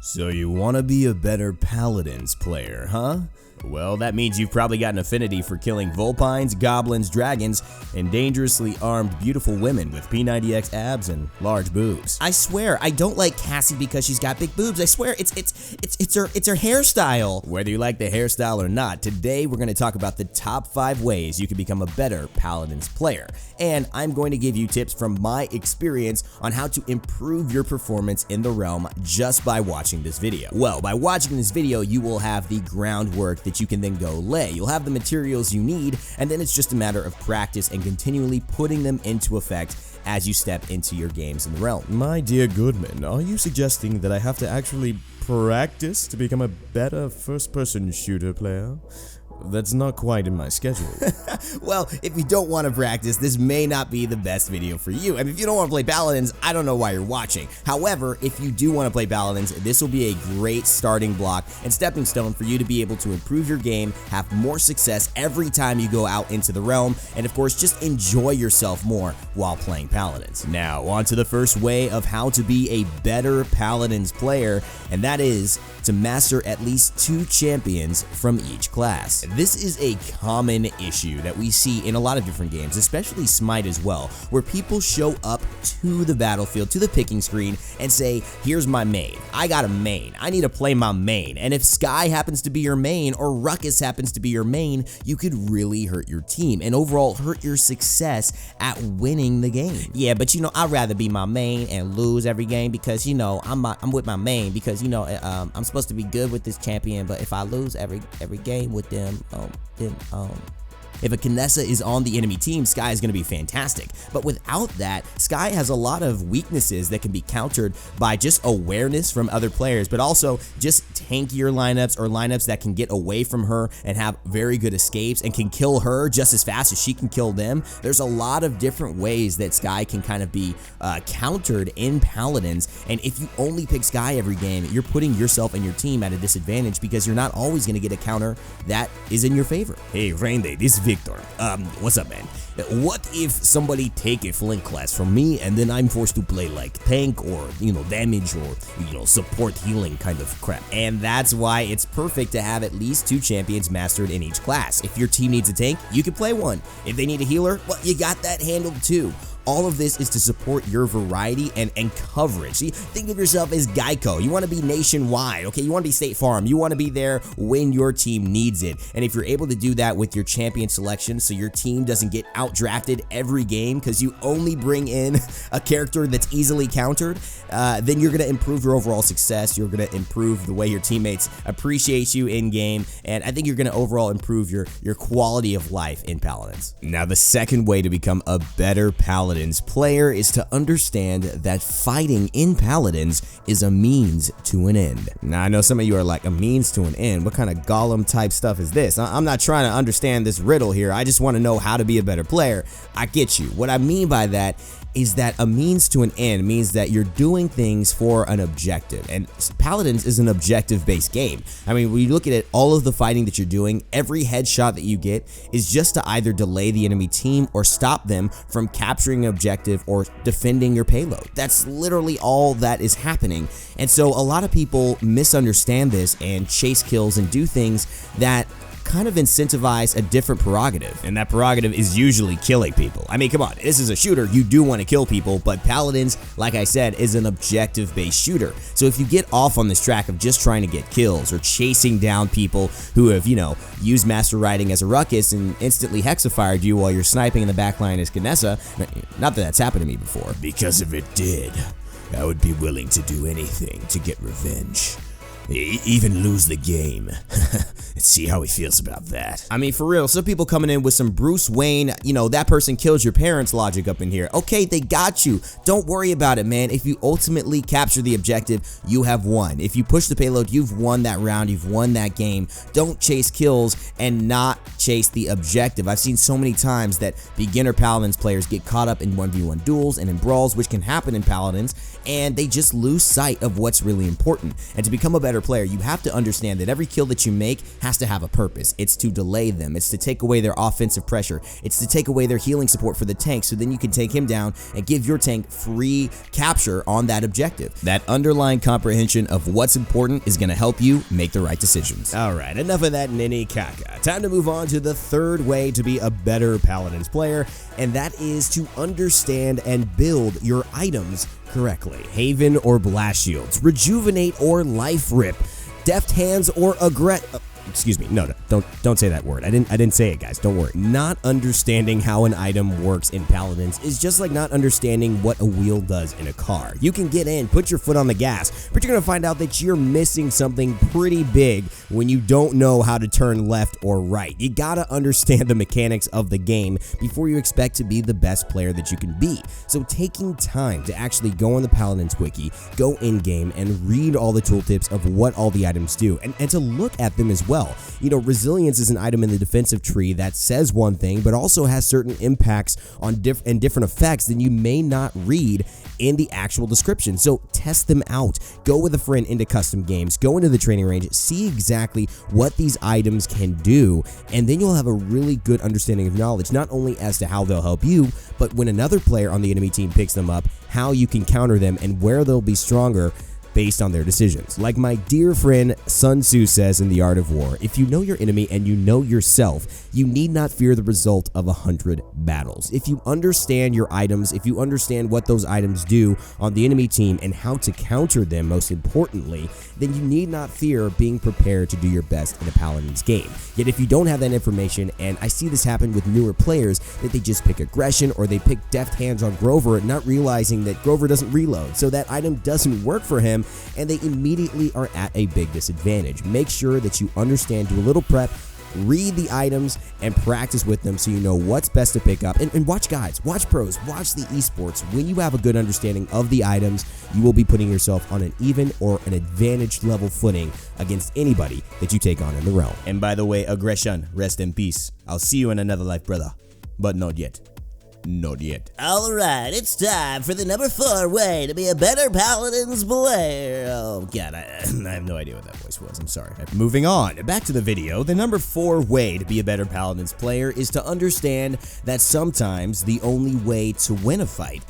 So you want to be a better Paladins player, huh? Well, that means you've probably got an affinity for killing Vulpines, Goblins, Dragons, and dangerously armed beautiful women with P90X abs and large boobs. I swear, I don't like Cassie because she's got big boobs. I swear, it's her hairstyle. Whether you like the hairstyle or not, today we're going to talk about the top 5 ways you can become a better Paladins player. And I'm going to give you tips from my experience on how to improve your performance in the realm just by watching this video. Well, by watching this video, you will have the groundwork that you can then go lay. You'll have the materials you need, and then it's just a matter of practice and continually putting them into effect as you step into your games in the realm. My dear Goodman, are you suggesting that I have to actually practice to become a better first-person shooter player? That's not quite in my schedule. Well, if you don't want to practice, this may not be the best video for you. And if you don't want to play Paladins, I don't know why you're watching. However, if you do want to play Paladins, this will be a great starting block and stepping stone for you to be able to improve your game, have more success every time you go out into the realm, and of course, just enjoy yourself more while playing Paladins. Now, on to the first way of how to be a better Paladins player, and that is to master at least 2 champions from each class. This is a common issue that we see in a lot of different games, especially Smite as well, where people show up to the battlefield, to the picking screen, and say, here's my main. I got a main. I need to play my main. And if Skye happens to be your main, or Ruckus happens to be your main, you could really hurt your team and overall hurt your success at winning the game. Yeah, but you know, I'd rather be my main and lose every game because, you know, I'm with my main because, you know, I'm supposed to be good with this champion, but if I lose every game with them, if a Kinessa is on the enemy team, Skye is going to be fantastic. But without that, Skye has a lot of weaknesses that can be countered by just awareness from other players, but also just tankier lineups or lineups that can get away from her and have very good escapes and can kill her just as fast as she can kill them. There's a lot of different ways that Skye can kind of be countered in Paladins, and if you only pick Skye every game, you're putting yourself and your team at a disadvantage because you're not always going to get a counter that is in your favor. Hey, Rende, this is Victor. What's up, man? What if somebody take a flank class from me and then I'm forced to play like tank or, you know, damage or, you know, support healing kind of crap? And that's why it's perfect to have at least 2 champions mastered in each class. If your team needs a tank, you can play one. If they need a healer, well, you got that handled too. All of this is to support your variety and coverage. See, think of yourself as Geico. You want to be nationwide, okay? You want to be State Farm. You want to be there when your team needs it. And if you're able to do that with your champion selection so your team doesn't get outdrafted every game because you only bring in a character that's easily countered, then you're going to improve your overall success. You're going to improve the way your teammates appreciate you in game. And I think you're going to overall improve your quality of life in Paladins. Now, the second way to become a better Paladins player is to understand that fighting in Paladins is a means to an end. Now, I know some of you are like, a means to an end? What kind of Gollum type stuff is this? I'm not trying to understand this riddle here. I just want to know how to be a better player. I get you. What I mean by that is that a means to an end means that you're doing things for an objective, and Paladins is an objective-based game. I mean, when you look at it, all of the fighting that you're doing, every headshot that you get is just to either delay the enemy team or stop them from capturing an objective or defending your payload. That's literally all that is happening, and so a lot of people misunderstand this and chase kills and do things that kind of incentivize a different prerogative, and that prerogative is usually killing people. I mean, come on, this is a shooter. You do want to kill people, but Paladins, like I said, is an objective-based shooter. So if you get off on this track of just trying to get kills or chasing down people who have, you know, used Master Riding as a Ruckus and instantly hexifired you while you're sniping in the backline as Kinessa, not that that's happened to me before. Because if it did, I would be willing to do anything to get revenge. Even lose the game. Let's see how he feels about that. I mean, for real, some people coming in with some Bruce Wayne, you know, that person kills your parents logic up in here. Okay, they got you. Don't worry about it, man. If you ultimately capture the objective, you have won. If you push the payload, you've won that round. You've won that game. Don't chase kills and not chase the objective. I've seen so many times that beginner Paladins players get caught up in 1v1 duels and in brawls, which can happen in Paladins, and they just lose sight of what's really important. And to become a better better player, you have to understand that every kill that you make has to have a purpose. It's to delay them. It's to take away their offensive pressure. It's to take away their healing support for the tank, so then you can take him down and give your tank free capture on that objective. That underlying comprehension of what's important is going to help you make the right decisions. Alright, enough of that Nini Kaka. Time to move on to the third way to be a better Paladins player, and that is to understand and build your items correctly. Haven or Blast Shields, Rejuvenate or Life Rip, Deft Hands or excuse me, no, don't say that word. I didn't say it, guys. Don't worry. Not understanding how an item works in Paladins is just like not understanding what a wheel does in a car. You can get in, put your foot on the gas, but you're gonna find out that you're missing something pretty big when you don't know how to turn left or right. You gotta understand the mechanics of the game before you expect to be the best player that you can be. So taking time to actually go on the Paladins wiki, go in-game, and read all the tooltips of what all the items do, and to look at them as well. You know, resilience is an item in the defensive tree that says one thing, but also has certain impacts on different effects that you may not read in the actual description. So test them out. Go with a friend into custom games, go into the training range, see exactly what these items can do, and then you'll have a really good understanding of knowledge, not only as to how they'll help you, but when another player on the enemy team picks them up, how you can counter them and where they'll be stronger based on their decisions. Like my dear friend Sun Tzu says in The Art of War, if you know your enemy and you know yourself, you need not fear the result of 100 battles. If you understand your items, if you understand what those items do on the enemy team and how to counter them most importantly, then you need not fear being prepared to do your best in a Paladins game. Yet if you don't have that information, and I see this happen with newer players, that they just pick aggression or they pick deft hands on Grover, not realizing that Grover doesn't reload, so that item doesn't work for him, and they immediately are at a big disadvantage. Make sure that you understand, do a little prep, read the items, and practice with them so you know what's best to pick up. And watch guides, watch pros, watch the esports. When you have a good understanding of the items, you will be putting yourself on an even or an advantage level footing against anybody that you take on in the realm. And by the way, aggression, rest in peace. I'll see you in another life, brother. But not yet. Not yet. Alright, it's time for the number 4 way to be a better Paladins player. Oh god, I have no idea what that voice was. I'm sorry. Moving on, back to the video. The number 4 way to be a better Paladins player is to understand that sometimes the only way to win a fight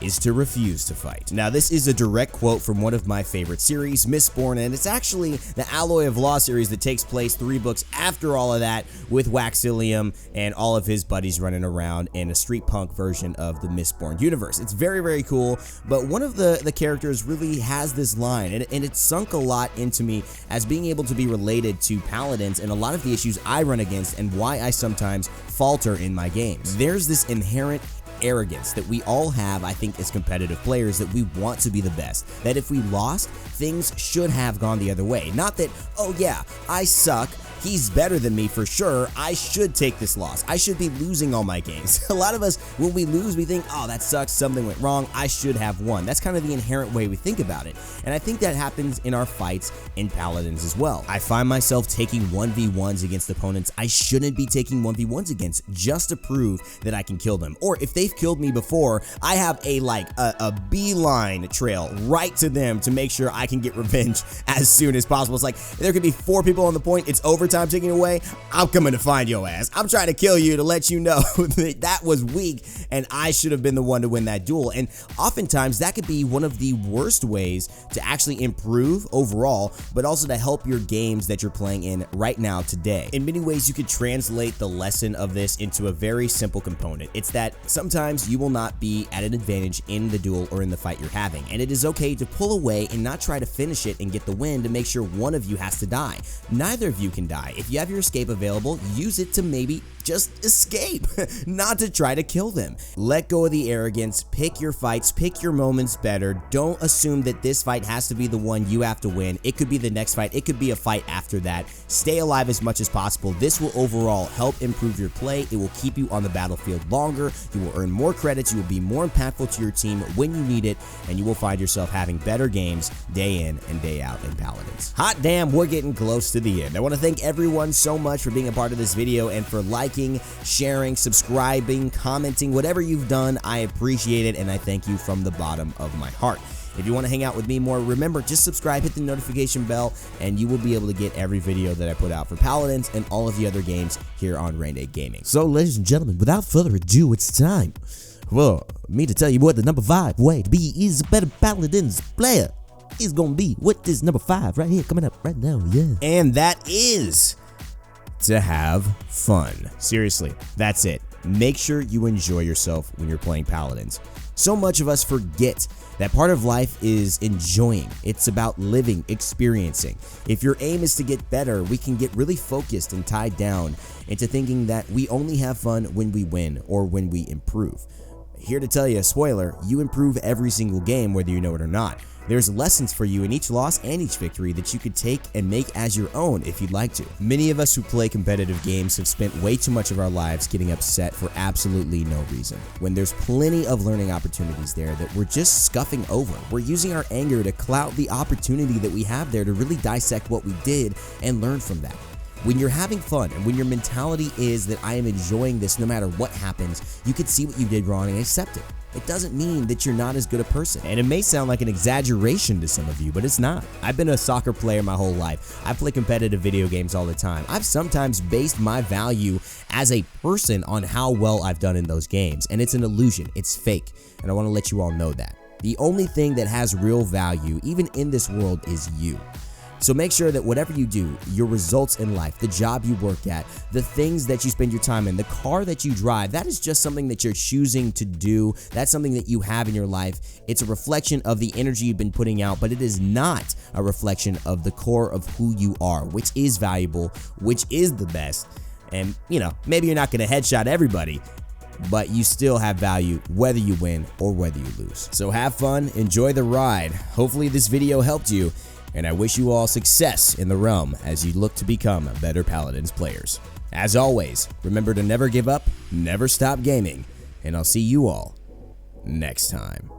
is to refuse to fight. Now, this is a direct quote from one of my favorite series, Mistborn, and it's actually the Alloy of Law series that takes place 3 books after all of that, with Waxilium and all of his buddies running around in a street punk version of the Mistborn universe. It's very, very cool, but one of the characters really has this line, and it sunk a lot into me as being able to be related to Paladins and a lot of the issues I run against and why I sometimes falter in my games. There's this inherent arrogance that we all have, I think, as competitive players, that we want to be the best, that if we lost, things should have gone the other way. Not that, oh yeah, I suck, he's better than me for sure, I should take this loss, I should be losing all my games. A lot of us, when we lose, we think, oh, that sucks, something went wrong, I should have won. That's kind of the inherent way we think about it, and I think that happens in our fights in Paladins as well. I find myself taking 1v1s against opponents I shouldn't be taking 1v1s against, just to prove that I can kill them. Or if they've killed me before, I have a beeline trail right to them to make sure I can get revenge as soon as possible. It's like, there could be 4 people on the point, it's overtime ticking away, I'm coming to find your ass. I'm trying to kill you to let you know that was weak and I should have been the one to win that duel. And oftentimes that could be one of the worst ways to actually improve overall, but also to help your games that you're playing in right now today. In many ways, you could translate the lesson of this into a very simple component. It's that sometimes you will not be at an advantage in the duel or in the fight you're having, and it is okay to pull away and not try to finish it and get the win to make sure one of you has to die. Neither of you can die. If you have your escape available, use it to maybe just escape, not to try to kill them. Let go of the arrogance, pick your fights, pick your moments better. Don't assume that this fight has to be the one you have to win. It could be the next fight, it could be a fight after that. Stay alive as much as possible. This will overall help improve your play. It will keep you on the battlefield longer. You will earn more credits, you will be more impactful to your team when you need it, and you will find yourself having better games day in and day out in Paladins. Hot damn, we're getting close to the end. I want to thank everyone so much for being a part of this video and for liking, sharing, subscribing, commenting, whatever you've done. I appreciate it, and I thank you from the bottom of my heart. If you want to hang out with me more, remember, just subscribe, hit the notification bell, and you will be able to get every video that I put out for Paladins and all of the other games here on Rain 8 Gaming. So, ladies and gentlemen, without further ado, it's time for me to tell you what the number 5 way to be is a better Paladins player is gonna be. What is number 5 right here coming up right now? Yeah. And that is to have fun. Seriously, that's it. Make sure you enjoy yourself when you're playing Paladins. So much of us forget that part of life is enjoying. It's about living, experiencing. If your aim is to get better, we can get really focused and tied down into thinking that we only have fun when we win or when we improve. Here to tell you, spoiler, you improve every single game whether you know it or not. There's lessons for you in each loss and each victory that you could take and make as your own if you'd like to. Many of us who play competitive games have spent way too much of our lives getting upset for absolutely no reason, when there's plenty of learning opportunities there that we're just scuffing over. We're using our anger to cloud the opportunity that we have there to really dissect what we did and learn from that. When you're having fun and when your mentality is that I am enjoying this no matter what happens, you can see what you did wrong and accept it. It doesn't mean that you're not as good a person. And it may sound like an exaggeration to some of you, but it's not. I've been a soccer player my whole life. I play competitive video games all the time. I've sometimes based my value as a person on how well I've done in those games. And it's an illusion. It's fake. And I want to let you all know that. The only thing that has real value, even in this world, is you. So make sure that whatever you do, your results in life, the job you work at, the things that you spend your time in, the car that you drive, that is just something that you're choosing to do. That's something that you have in your life. It's a reflection of the energy you've been putting out, but it is not a reflection of the core of who you are, which is valuable, which is the best. And, you know, maybe you're not going to headshot everybody, but you still have value whether you win or whether you lose. So have fun, enjoy the ride. Hopefully this video helped you. And I wish you all success in the realm as you look to become better Paladins players. As always, remember to never give up, never stop gaming, and I'll see you all next time.